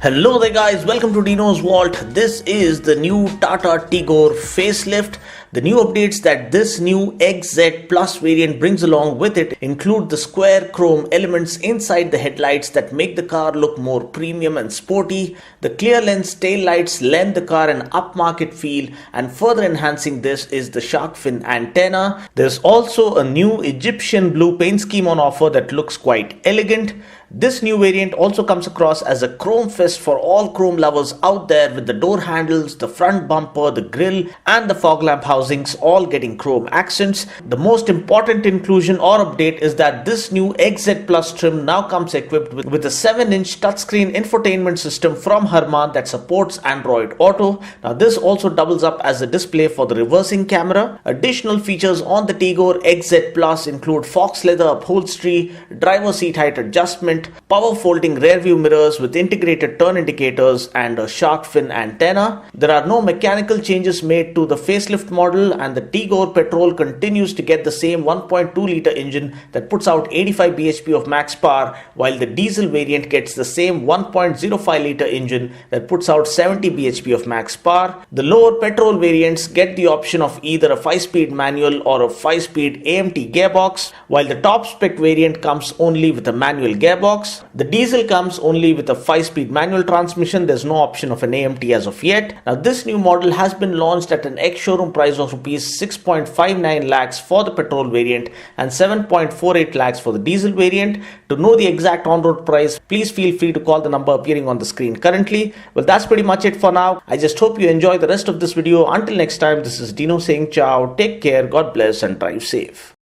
Hello there guys, welcome to Dino's Vault. This is the new Tata Tigor facelift. The new updates that this new Xcent Plus variant brings along with it include the square chrome elements inside the headlights that make the car look more premium and sporty. The clear lens tail lights lend the car an upmarket feel, and further enhancing this is the shark fin antenna. There's also a new Egyptian blue paint scheme on offer that looks quite elegant. This new variant also comes across as a chrome fest for all chrome lovers out there, with the door handles, the front bumper, the grille and the fog lamp housings all getting chrome accents. The most important inclusion or update is that this new Xcent Plus trim now comes equipped with a 7-inch touchscreen infotainment system from Harman that supports Android Auto. Now this also doubles up as a display for the reversing camera. Additional features on the Tigor Xcent Plus include fox leather upholstery, driver seat height adjustment, power folding rear view mirrors with integrated turn indicators and a shark fin antenna. There are no mechanical changes made to the facelift model, and the Tigor Petrol continues to get the same 1.2 litre engine that puts out 85 bhp of max power, while the diesel variant gets the same 1.05 litre engine that puts out 70 bhp of max power. The lower petrol variants get the option of either a 5-speed manual or a 5-speed AMT gearbox, while the top spec variant comes only with a manual gearbox. The diesel comes only with a 5-speed manual transmission. There's no option of an AMT as of yet. Now this new model has been launched at an ex-showroom price of rupees 6.59 lakhs for the petrol variant and 7.48 lakhs for the diesel variant. To know the exact on-road price, please feel free to call the number appearing on the screen currently. Well, that's pretty much it for now. I just hope you enjoy the rest of this video. Until next time, this is Dino saying ciao, take care, God bless and drive safe.